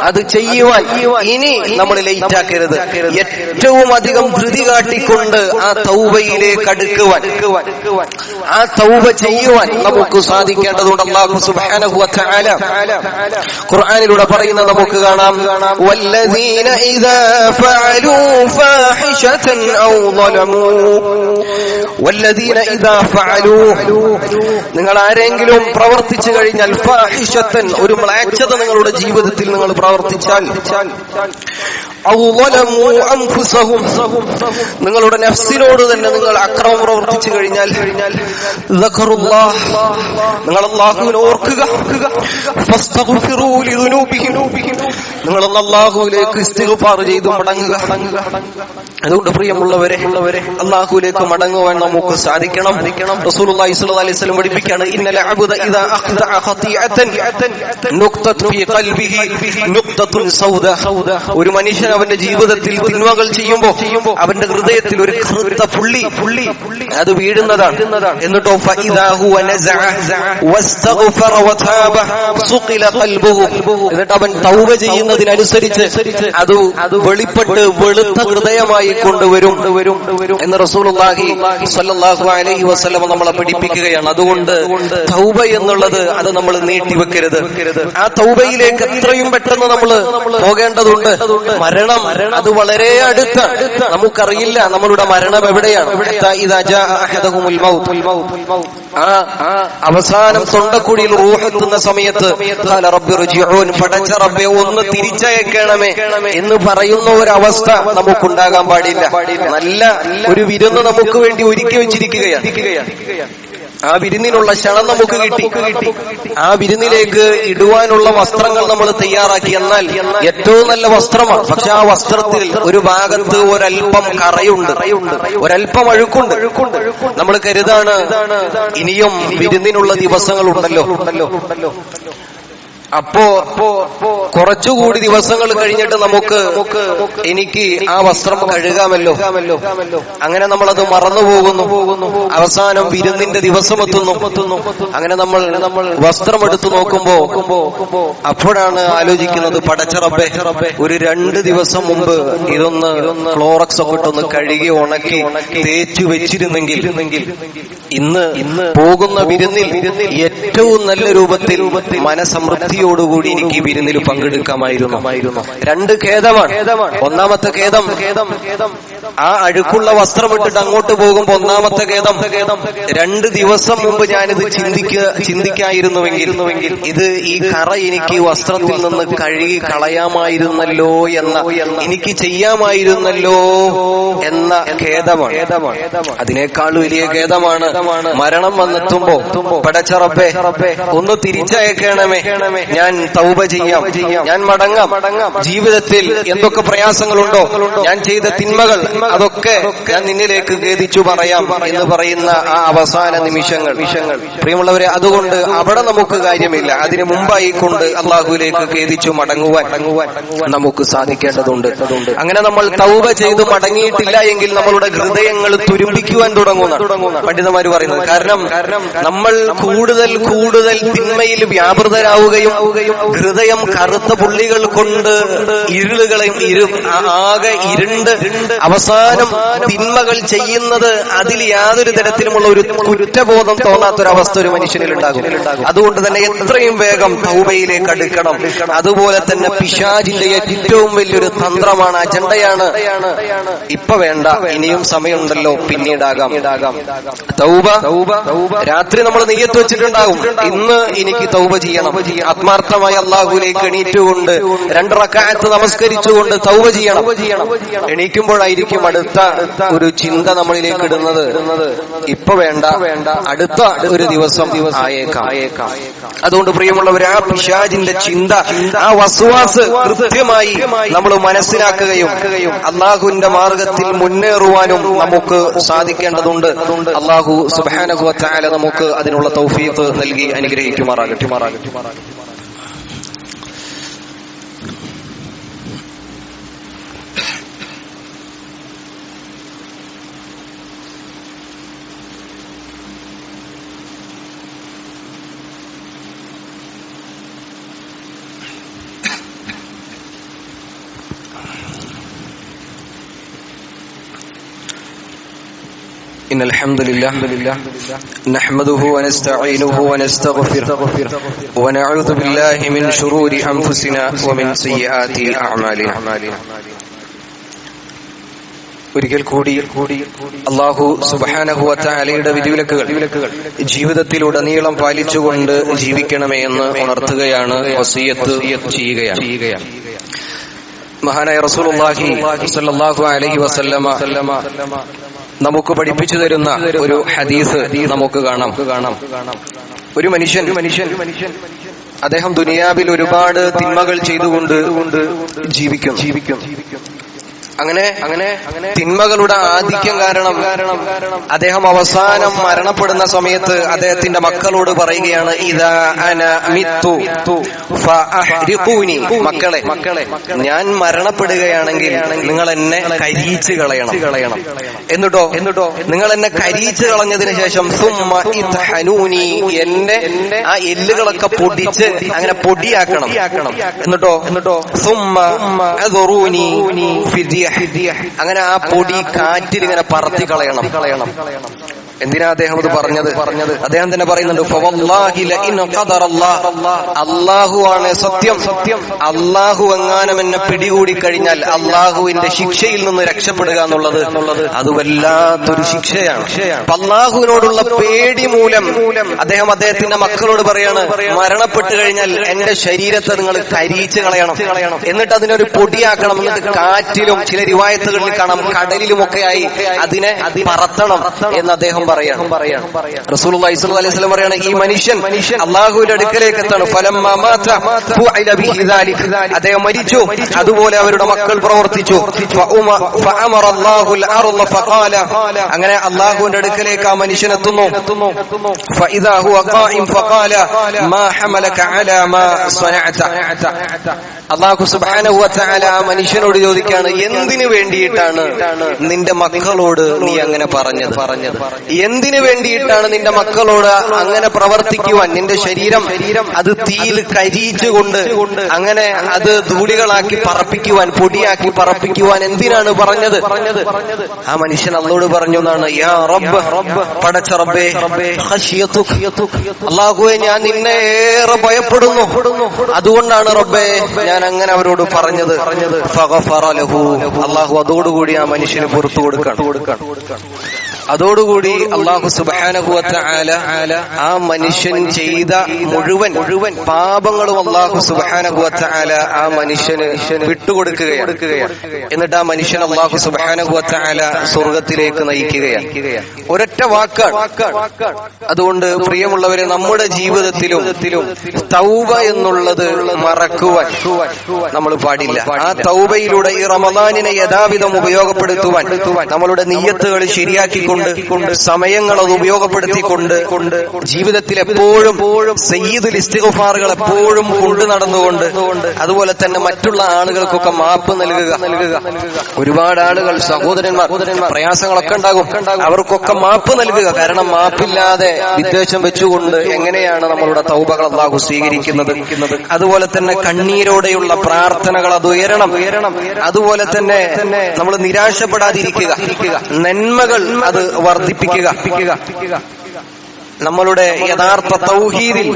അത് ചെയ്യുവാൻ ഇനി നമ്മൾ ലേറ്റാക്കരുത്. ഏറ്റവും അധികം ധൃതി കാട്ടിക്കൊണ്ട് ആ തൗബയിലേക്ക് അടുക്കുവാൻ, ആ തൗബ ചെയ്യുവാൻ നമുക്ക് സാധിക്കേണ്ടതുണ്ട്. അല്ലാഹു സുബ്ഹാനഹു വ തആല ഖുർആനിലൂടെ പറയുന്നത് നമുക്ക് കാണാം. വല്ലദീന ഇദാ ഫഅലൂ ഫാഹിശതൻ ഔ ളലമൂ വല്ലദീന ഇദാ ഫഅലൂ, നിങ്ങൾ ആരെങ്കിലും പ്രവർത്തിച്ചു കഴിഞ്ഞാൽ ഫാഹിശതൻ, ഒരു മ്ലേച്ഛത നിങ്ങളുടെ ജീവിതത്തിൽ നിങ്ങൾ പ്രവർത്തിച്ചാൽ, ഔ ളലമൂ അൻഫുസഹും, നിങ്ങളുടെ നഫ്സിനോട് തന്നെ നിങ്ങൾ അക്രമം പ്രവർത്തിച്ചു കഴിഞ്ഞാൽ, ദഖറുല്ലാഹ്, നിങ്ങൾ അല്ലാഹുവിനെ ഓർക്കുക, ഫസ്തഗ്ഫിറൂ ലിദുനൂബിഹിം, നിങ്ങൾ അല്ലാഹുവിലേക്ക് ഇസ്തിഗ്ഫാർ ചെയ്തു മടങ്ങുക. അതുകൊണ്ട് പ്രിയമുള്ളവരെ, അല്ലാഹുവിലേക്ക് മടങ്ങുവാൻ നമുക്ക് സാധിക്കണം. റസൂലുള്ളാഹി സ്വല്ലല്ലാഹു അലൈഹി വസല്ലം പഠിപ്പിക്കുകയാണ്, ഇന്നൽ അബ്ദ ഇദാ അഖ്തഅ ഖതീഅതൻ നുഖ്തതു ഫീ ഖൽബിഹി നുഖ്തതുൻ സൗദാ, ഒരു മനുഷ്യൻ അവന്റെ ജീവിതത്തിൽ തിന്മകൾ ചെയ്യുമ്പോൾ അവന്റെ ഹൃദയത്തിൽ ഒരു കറുത്ത പുള്ളി അത് വീഴുന്നതാണ്. എന്നിട്ടോ ഫഇദാ ഹുവ നസഅ വസ്തഗ്ഫറ വതാബ സുഖില ഖൽബുഹു, എന്നിട്ട് അവൻ തൗബ ചെയ്യുന്നതിനനുസരിച്ച് അത് വെളിപ്പെട്ട് വെളുത്ത ഹൃദയമായി കൊണ്ടുവരും എന്ന് റസൂലുള്ളാഹി സ്വല്ലല്ലാഹു അലൈഹി വസല്ലം നമ്മളെ പഠിപ്പിക്കുകയാണ്. അതുകൊണ്ട് തൗബ എന്നുള്ളത് അത് നമ്മൾ നീട്ടിവെക്കരുത്. ആ തൗബയിലേക്ക് എത്രയും പെട്ടെന്ന് നമ്മൾ പോകേണ്ടതുണ്ട്. മരണം അത് വളരെ അടുത്ത, നമുക്കറിയില്ല നമ്മളുടെ മരണം എവിടെയാണ്. ആ അവസാനം തൊണ്ടക്കുഴിയിൽ റൂഹ് എത്തുന്ന സമയത്ത് പടച്ച റബ്ബേ ഒന്ന് തിരിച്ചയക്കണമേ എന്ന് പറയുന്ന ഒരു അവസ്ഥ നമുക്കുണ്ടാകാൻ പാടില്ല. നല്ല ഒരു വിരുന്ന് നമുക്ക് വേണ്ടി ഒരുക്കി വെച്ചിരിക്കുകയാണ്. ആ വിരുന്നിനുള്ള ക്ഷണം നമുക്ക് കിട്ടി. ആ വിരുന്നിലേക്ക് ഇടുവാനുള്ള വസ്ത്രങ്ങൾ നമ്മൾ തയ്യാറാക്കി. എന്നാൽ ഏറ്റവും നല്ല വസ്ത്രമാണ്, പക്ഷെ ആ വസ്ത്രത്തിൽ ഒരു ഭാഗത്ത് ഒരൽപ്പം കറയുണ്ട്, ഒരൽപ്പം അഴുക്കുണ്ട്. നമ്മൾ കരുതാണ് ഇനിയും വിരുന്നിനുള്ള ദിവസങ്ങളുണ്ടല്ലോ. അപ്പോ കുറച്ചുകൂടി ദിവസങ്ങൾ കഴിഞ്ഞിട്ട് എനിക്ക് ആ വസ്ത്രം കഴുകാമല്ലോ. അങ്ങനെ നമ്മളത് മറന്നു പോകുന്നു. അവസാനം വിരുന്നിന്റെ ദിവസം എത്തുന്നു. അങ്ങനെ നമ്മൾ വസ്ത്രം എടുത്തു നോക്കുമ്പോ അപ്പോഴാണ് ആലോചിക്കുന്നത്, പടച്ച റബ്ബേ, ഒരു 2 ദിവസം മുമ്പ് ഇതൊന്ന് ക്ലോറക്സ് ഒക്കെ ഇട്ടൊന്ന് കഴുകി ഉണക്കി തേച്ചു വെച്ചിരുന്നെങ്കിൽ ഇന്ന് പോകുന്ന വിരുന്നിൽ ഏറ്റവും നല്ല രൂപത്തിൽ മനസമൃദ്ധിയോടുകൂടി എനിക്ക് വിരുന്നിൽ പങ്കെടുക്കാമായിരുന്നു. 2 ഖേദമാണ്. ഒന്നാമത്തെ ഖേദം, ആ അഴുക്കുള്ള വസ്ത്രം ഇട്ടിട്ട് അങ്ങോട്ട് പോകുമ്പോ ഒന്നാമത്തെ ഖേദം, 2 ദിവസം മുമ്പ് ഞാനിത് ചിന്തിക്കായിരുന്നുവെങ്കിൽ ഇത് ഈ കറ എനിക്ക് വസ്ത്രത്തിൽ നിന്ന് കഴുകി കളയാമായിരുന്നല്ലോ എന്ന, എനിക്ക് ചെയ്യാമായിരുന്നല്ലോ എന്ന ഖേദമാണ്. അതിനേക്കാൾ വലിയ ഖേദമാണ് മരണം വന്നെത്തുമ്പോ പടച്ച റബ്ബേ ഒന്ന് തിരിച്ചയക്കണമേ, ഞാൻ തൗബ ചെയ്യാം, ഞാൻ മടങ്ങാം. ജീവിതത്തിൽ എന്തൊക്കെ പ്രയാസങ്ങളുണ്ടോ, ഞാൻ ചെയ്ത തിന്മകൾ അതൊക്കെ ഞാൻ നിന്നിലേക്ക് ഖേദിച്ചു പറയാം എന്ന് പറയുന്ന ആ അവസാന നിമിഷങ്ങൾ. പ്രിയമുള്ളവരെ, അതുകൊണ്ട് അവിടെ നമുക്ക് കാര്യമില്ല. അതിനു മുമ്പായി കൊണ്ട് അള്ളാഹുവിലേക്ക് ഖേദിച്ചു മടങ്ങുവാൻ നമുക്ക് സാധിക്കേണ്ടതുണ്ട്. അങ്ങനെ നമ്മൾ തൗബ ചെയ്ത് മടങ്ങിയിട്ടില്ല എങ്കിൽ നമ്മളുടെ ഹൃദയങ്ങൾ തുരുമ്പിക്കുവാൻ തുടങ്ങുന്ന പണ്ഡിതന്മാര് പറയുന്നത്. കാരണം നമ്മൾ കൂടുതൽ തിന്മയിൽ വ്യാപൃതരാവുകയും ഹൃദയം കറുത്ത പുള്ളികൾ കൊണ്ട് ആകെ ഇരുണ്ട് അവസാനം തിന്മകൾ ചെയ്യുന്നത് അതിൽ യാതൊരു തരത്തിലുമുള്ള ഒരു കുറ്റബോധം തോന്നാത്തൊരവസ്ഥ ഒരു മനുഷ്യനിൽ ഉണ്ടാകും. അതുകൊണ്ട് തന്നെ എത്രയും വേഗം തൗബയിലേക്ക് അടുക്കണം. അതുപോലെ തന്നെ പിശാചിന്റെ ഏറ്റവും വലിയൊരു തന്ത്രമാണ്, അജണ്ടയാണ്, ഇപ്പൊ വേണ്ട, ഇനിയും സമയമുണ്ടല്ലോ, പിന്നീടാകാം. തൗബ രാത്രി നമ്മൾ നിയ്യത്ത് വെച്ചിട്ടുണ്ടാകും, ഇന്ന് എനിക്ക് തൗബ ചെയ്യണം. ആത്മാർത്ഥമായി അള്ളാഹുവിലേക്ക് എണീറ്റുകൊണ്ട് 2 റക്അത്ത് നമസ്കരിച്ചുകൊണ്ട് തൗബ ചെയ്യണം. എണീക്കുമ്പോഴായിരിക്കും അടുത്ത ഒരു ചിന്ത നമ്മളിലേക്ക് ഇടുന്നത്, ഇപ്പൊ വേണ്ട, അടുത്ത ഒരു ദിവസം ആയേക്കാം. അതുകൊണ്ട് പ്രിയമുള്ളവർ, ആ പിശാചിന്റെ ചിന്ത, ആ വസ്വാസ് കൃത്യമായി നമ്മൾ മനസ്സിലാക്കുകയും അള്ളാഹുവിന്റെ മാർഗത്തിൽ മുന്നേറുവാനും നമുക്ക് സാധിക്കേണ്ടതുണ്ട്. അള്ളാഹു സുബ്ഹാനഹു വ തആല നമുക്ക് അതിനുള്ള തൗഫീഖ് നൽകി അനുഗ്രഹിക്കുമാറാകട്ടെ. إن الحمد لله نحمده ونستعينه ونستغفره ونعوذ بالله من شرور أنفسنا ومن سيئات أعمالنا. ഒരിക്കൽ കൂടി അല്ലാഹു സുബ്ഹാനഹു വ തആലയുടെ വിധിവിലക്കുകൾ ജീവിതത്തിലുടനീളം പാലിച്ചുകൊണ്ട് ജീവിക്കണമേ എന്ന് ഉണർത്തുകയാണ്, വസിയത്ത് ചെയ്യുകയാണ്. മഹാനായ റസൂലുള്ളാഹി സ്വല്ലല്ലാഹു അലൈഹി വസല്ലമ നമുക്ക് പഠിപ്പിച്ചു തരുന്ന ഒരു ഹദീസ് നമുക്ക് കാണാം. ഒരു മനുഷ്യൻ അദ്ദേഹം ദുനിയാവിൽ ഒരുപാട് തിന്മകൾ ചെയ്തുകൊണ്ട് ജീവിക്കും. അങ്ങനെ തിന്മകളുടെ ആധിക്യം കാരണം അദ്ദേഹം അവസാനം മരണപ്പെടുന്ന സമയത്ത് അദ്ദേഹത്തിന്റെ മക്കളോട് പറയുകയാണ്, ഇദാ അന മിത്തു ഫഅഹ്രിഖൂനി, മക്കളെ ഞാൻ മരണപ്പെടുകയാണെങ്കിൽ നിങ്ങൾ എന്നെ കരിയിച്ച് കളയണം. എന്നിട്ടോ നിങ്ങൾ എന്നെ കരിയിച്ച് കളഞ്ഞതിന് ശേഷം സുമ്മ ഇത്ഹനൂനി, എന്നെ ആ എല്ലുകളൊക്കെ പൊടിച്ച് അങ്ങനെ പൊടിയാക്കണം. എന്നിട്ടോ സുമ്മ അദ്റൂനി ഫിദ്യ, അങ്ങനെ ആ പൊടി കാറ്റിൽ ഇങ്ങനെ പറത്തി കളയണം. എന്തിനാ അദ്ദേഹം അത് പറഞ്ഞത്? അദ്ദേഹം തന്നെ പറയുന്നുണ്ട്, അല്ലാഹു ആണ് സത്യം, അല്ലാഹു എങ്ങാനും എന്നെ പിടികൂടി കഴിഞ്ഞാൽ അല്ലാഹുവിന്റെ ശിക്ഷയിൽ നിന്ന് രക്ഷപ്പെടുക എന്നുള്ളത് അത് വല്ലാത്തൊരു ശിക്ഷയാണ്. അല്ലാഹുവിനോടുള്ള പേടി മൂലം അദ്ദേഹം അദ്ദേഹത്തിന്റെ മക്കളോട് പറയാണ്, മരണപ്പെട്ടു കഴിഞ്ഞാൽ എന്റെ ശരീരത്തെ നിങ്ങൾ കരിയിച്ച് കളയണം, എന്നിട്ട് അതിനൊരു പൊടിയാക്കണം, എന്നിട്ട് കാറ്റിലും ചില റിവായത്തുകളിൽ കാണാം കടലിലുമൊക്കെയായി അതിനെ പറത്തണം എന്ന് അദ്ദേഹം പറയാണ്. റസൂലുള്ളാഹി സ്വല്ലല്ലാഹു അലൈഹി വസല്ലം പറയാണ്, ഈ മനുഷ്യൻ അല്ലാഹുവിന്റെ അടുക്കലേക്ക് എത്താണ്. ഫലമ്മാ മാത ഫുഇല ബിഹി ദാലിക, അദ്ദേഹം മരിച്ചു, അതുപോലെ അവരുടെ മക്കൾ പ്രവർത്തിച്ചു. ഫഅമറ അല്ലാഹുൽ അർള ഫഖാല, അങ്ങനെ അല്ലാഹുവിന്റെ അടുക്കലേക്ക് ആ മനുഷ്യൻ എത്തുന്നു. ഫഇദാ ഹുവ ഖായിം ഫഖാല മാ ഹമലക അലാ മാ സനഅത. അല്ലാഹു സുബ്ഹാനഹു വ തആല ആ മനുഷ്യനോട് ചോദിക്കുകയാണ്, എന്തിനു വേണ്ടിയിട്ടാണ് നിന്റെ മക്കളോട് നീ അങ്ങനെ പറഞ്ഞത്? എന്തിനു വേണ്ടിയിട്ടാണ് നിന്റെ മക്കളോട് അങ്ങനെ പ്രവർത്തിക്കുവാൻ, നിന്റെ ശരീരം അത് തീയിൽ കരിയിച്ചുകൊണ്ട് അങ്ങനെ അത് ധൂളികളാക്കി പറപ്പിക്കുവാൻ, പൊടിയാക്കി പറപ്പിക്കുവാൻ എന്തിനാണ് പറഞ്ഞത്? ആ മനുഷ്യൻ അല്ലാഹുവോട് പറഞ്ഞു എന്നാണ്, യാ റബ്ബ്, പടച്ച റബ്ബേ, ഖശിയതുക, അല്ലാഹുവേ ഞാൻ നിന്നെ ഏറെ ഭയപ്പെടുന്നു, അതുകൊണ്ടാണ് റബ്ബേ ഞാൻ അങ്ങനെ അവരോട് പറഞ്ഞത്. ഫഗഫറ ലഹു, അല്ലാഹു അതോടുകൂടി ആ മനുഷ്യന് പുറത്തു കൊടുക്കാൻ. അതോടുകൂടി അല്ലാഹു സുബ്ഹാനഹു വ തആല ആ മനുഷ്യൻ ചെയ്ത മുഴുവൻ പാപങ്ങളും അല്ലാഹു സുബ്ഹാനഹു വ തആല ആ മനുഷ്യന് വിട്ടുകൊടുക്കുകയാണ്. എന്നിട്ട് ആ മനുഷ്യൻ അല്ലാഹു സുബ്ഹാനഹു വ തആല സ്വർഗ്ഗത്തിലേക്ക് നയിക്കുകയാണ്. ഒരൊറ്റ വാക്കാണ്. അതുകൊണ്ട് പ്രിയമുള്ളവരെ, നമ്മുടെ ജീവിതത്തിലും തൗബ എന്നുള്ളത് മറക്കുവാൻ നമ്മൾ പാടില്ല. ആ തൗബയിലൂടെ ഈ റമദാനിനെ യഥാവിധം ഉപയോഗപ്പെടുത്തുവാൻ നമ്മളുടെ നിയ്യത്തുകൾ ശരിയാക്കിക്കൊണ്ട് സമയങ്ങൾ അത് ഉപയോഗപ്പെടുത്തിക്കൊണ്ട് ജീവിതത്തിൽ എപ്പോഴും സയ്യിദുൽ ഇസ്തിഗ്ഫാറുകൾ എപ്പോഴും കൊണ്ടു നടന്നുകൊണ്ട്, അതുപോലെ തന്നെ മറ്റുള്ള ആളുകൾക്കൊക്കെ മാപ്പ് നൽകുക. ഒരുപാട് ആളുകൾ, സഹോദരന്മാർ പ്രയാസങ്ങളൊക്കെ ഉണ്ടാകും, അവർക്കൊക്കെ മാപ്പ് നൽകുക. കാരണം മാപ്പില്ലാതെ വിദ്വേഷം വെച്ചുകൊണ്ട് എങ്ങനെയാണ് നമ്മളുടെ തൗബകൾ അല്ലാഹു സ്വീകരിക്കുന്നത്? അതുപോലെ തന്നെ കണ്ണീരോടെയുള്ള പ്രാർത്ഥനകൾ അത് ഉയരണം. അതുപോലെ തന്നെ നമ്മൾ നിരാശപ്പെടാതിരിക്കുക, നന്മകൾ അത് വർദ്ധിപ്പിക്കുക. നമ്മളുടെ യഥാർത്ഥ തൗഹീദിൽ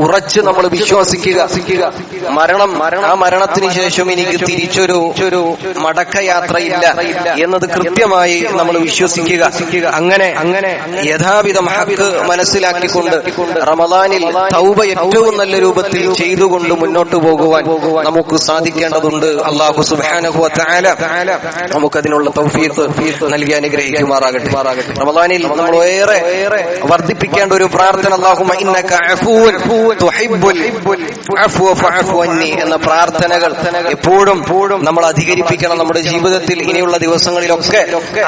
ഉറച്ച് നമ്മൾ വിശ്വസിക്കുക. ആ മരണത്തിന് ശേഷം എനിക്ക് തിരിച്ചൊരു മടക്കയാത്രയില്ല എന്നത് കൃത്യമായി നമ്മൾ വിശ്വസിക്കുക. അങ്ങനെ യഥാവിധം ഹക്ക് മനസ്സിലാക്കിക്കൊണ്ട് റമദാനിൽ തൗബ ഏറ്റവും നല്ല രൂപത്തിൽ ചെയ്തുകൊണ്ട് മുന്നോട്ട് പോകുവാൻ നമുക്ക് സാധിക്കേണ്ടതുണ്ട്. അല്ലാഹു സുബ്ഹാനഹു വ തആല നമുക്കതിനുള്ള തൗഫീഖ് നൽകി അനുഗ്രഹിക്കുമാറാകട്ടെ. റമദാനിൽ നമ്മൾ ഏറെ വർദ്ധിപ്പിക്കേണ്ട ഒരു പ്രാർത്ഥന, അല്ലാഹുമ്മ ഇന്നക അഫൂൻ തുഹിബ്ബുൽ അഫ്വ ഫഅഫു അന്നി എന്ന പ്രാർത്ഥനകൾ എപ്പോഴും നമ്മൾ അധികരിപ്പിക്കണം. നമ്മുടെ ജീവിതത്തിൽ ഇനിയുള്ള ദിവസങ്ങളിലൊക്കെ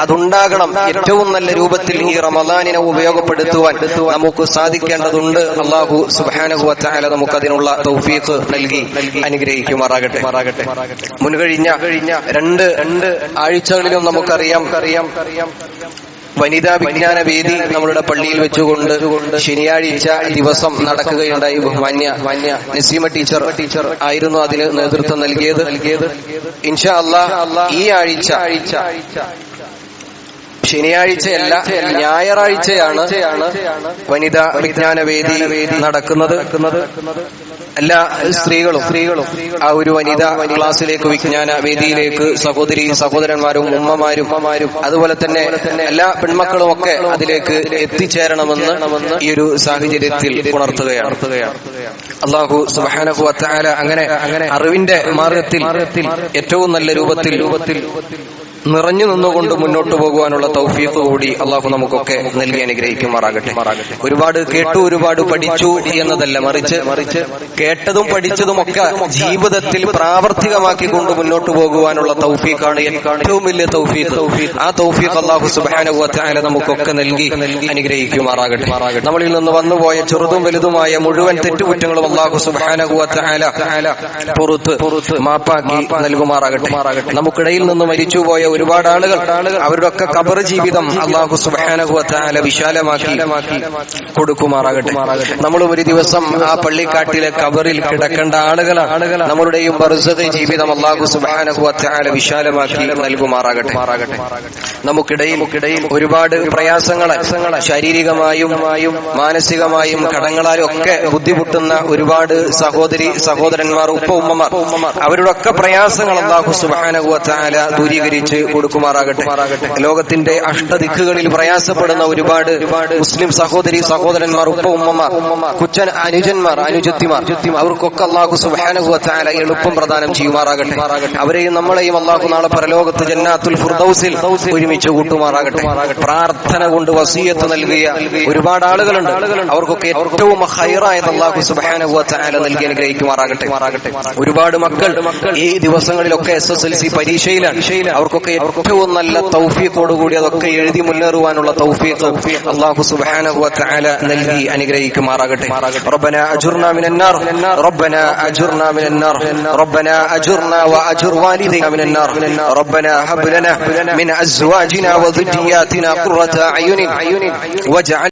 അതുണ്ടാകണം. ഏറ്റവും നല്ല രൂപത്തിൽ ഈ റമദാനിനെ ഉപയോഗപ്പെടുത്തുവാൻ നമുക്ക് സാധിക്കേണ്ടതുണ്ട്. അല്ലാഹു സുബ്ഹാനഹു വ തആല നമുക്ക് അതിനുള്ള തൗഫീഖ് നൽകി അനുഗ്രഹിക്കുമാറാകട്ടെ. മുൻകഴിഞ്ഞ രണ്ട് ആഴ്ചകളിലും നമുക്കറിയാം വനിതാ വിജ്ഞാന വേദി നമ്മളുടെ പള്ളിയിൽ വെച്ചുകൊണ്ട് ശനിയാഴ്ച ദിവസം നടക്കുകയുണ്ടായി. മാന്യ നസീമ ടീച്ചർ ആയിരുന്നു അതിന് നേതൃത്വം നൽകിയത്. ഇൻഷാ അല്ലാഹ് ഈ ആഴ്ച ശനിയാഴ്ചയല്ല, ഞായറാഴ്ചയാണ് വനിതാ വിജ്ഞാന വേദി നടക്കുന്നത്. എല്ലാ സ്ത്രീകളും ആ ഒരു വനിതാ ക്ലാസ്സിലേക്ക്, വിജ്ഞാന വേദിയിലേക്ക് സഹോദരന്മാരും ഉമ്മമാരും അതുപോലെ തന്നെ എല്ലാ പെൺമക്കളും ഒക്കെ അതിലേക്ക് എത്തിച്ചേരണമെന്ന് ഈ ഒരു സാഹചര്യത്തിൽ ഉണർത്തുകയാണ്. അല്ലാഹു സുബ്ഹാനഹു വ തആല അങ്ങനെ അറിവിന്റെ മാർഗത്തിൽ ഏറ്റവും നല്ല രൂപത്തിൽ നിറഞ്ഞു നിന്നുകൊണ്ട് മുന്നോട്ട് പോകുവാനുള്ള തൗഫീഖ് കൂടി അള്ളാഹു നമുക്കൊക്കെ നൽകി അനുഗ്രഹിക്കുമാറാകട്ടെ. ഒരുപാട് കേട്ടു, ഒരുപാട് പഠിച്ചു എന്നതല്ല, മറിച്ച് കേട്ടതും പഠിച്ചതും ഒക്കെ ജീവിതത്തിൽ പ്രാവർത്തികമാക്കിക്കൊണ്ട് മുന്നോട്ട് പോകുവാനുള്ള തൗഫീഖാണ് ഏറ്റവും വലിയ തൗഫീഖ്. ആ തൗഫീഖ് അള്ളാഹു സുബ്ഹാനഹു വ തആല നമുക്കൊക്കെ നൽകി അനുഗ്രഹിക്കുമാറാകട്ടെ. നമ്മളിൽ നിന്ന് വന്നുപോയ ചെറുതും വലുതുമായ മുഴുവൻ തെറ്റുകുറ്റങ്ങളും അള്ളാഹു സുബ്ഹാനഹു വ തആല പുറത്ത് മാപ്പാക്കി നൽകുമാറാകട്ടെ. നമുക്കിടയിൽ നിന്ന് മരിച്ചുപോയ ഒരുപാട് ആളുകൾ, അവരുടെ ഒക്കെ ഖബർ ജീവിതം അല്ലാഹു സുബ്ഹാനഹു വ തആല വിശാലമാക്കി കൊടുക്കുമാറാകട്ടെ. നമ്മൾ ഒരു ദിവസം ആ പള്ളിക്കാട്ടിലെ ഖബറിൽ കിടക്കേണ്ട ആളുകളാണ്. നമ്മളുടെയും ബർസഖ് ജീവിതം അല്ലാഹു സുബ്ഹാനഹു വ തആല വിശാലമാക്കി നൽകുമാറാകട്ടെ. നമുക്കിടയിൽ ഒരുപാട് പ്രയാസങ്ങൾ, ശാരീരികമായും മാനസികമായും കടങ്ങളാലും ഒക്കെ ബുദ്ധിമുട്ടുന്ന ഒരുപാട് സഹോദരന്മാർ, ഉമ്മമാർ, അവരുടെ ഒക്കെ പ്രയാസങ്ങൾ അല്ലാഹു സുബ്ഹാനഹു വ തആല ദൂരീകരിച്ച് കൊടുക്കുമാറാകട്ടെ. ലോകത്തിന്റെ അഷ്ടദിക്കുകളിൽ പ്രയാസപ്പെടുന്ന ഒരുപാട് മുസ്ലിം സഹോദരന്മാർ, ഉമ്മമാർ, കുച്ചൻ അനുജന്മാർ, അനുജത്തിമാർ, അവർക്കൊക്കെ അല്ലാഹു സുബ്ഹാനഹു വ തആല എളുപ്പം പ്രദാനം ചെയ്യുമാറാകട്ടെ. അവരെയും നമ്മളെയും അല്ലാഹു നാളെ പരലോകത്ത് ജന്നാത്തുൽ ഫിർദൗസിൽ ഒരുമിച്ച് കൂട്ടുമാറാകട്ടെ. പ്രാർത്ഥന കൊണ്ട് വസിയത്ത് നൽകിയ ഒരുപാട് ആളുകളുണ്ട്. അവർക്കൊക്കെ ഏറ്റവും ഖൈറായത് അല്ലാഹു സുബ്ഹാനഹു വ തആല നൽകി അനുഗ്രഹിക്കുമാറാകട്ടെ. ഒരുപാട് മക്കൾ ഈ ദിവസങ്ങളിലൊക്കെ SSLC പരീക്ഷയിലാണ്. അവർക്കൊക്കെ ഏറ്റവും നല്ല തൗഫീഖോടുകൂടി അതൊക്കെ എഴുതി മുന്നേറുവാനുള്ള തൗഫീഖ് അല്ലാഹു സുബ്ഹാനഹു വ തആല നൽകി അനുഗ്രഹിക്കുമാറാകട്ടെ. റബ്ബനാ അജുർനാ മിനന്നാർ, റബ്ബനാ അജുർനാ മിനന്നാർ, റബ്ബനാ അജുർനാ വഅജുർ വാലിദൈനാ മിനന്നാർ, റബ്ബനാ ഹബ് ലനാ മിൻ അസ്വാജിനാ വദുരിയാതിനാ ഖുർറത അയുനിൻ വജഅൽ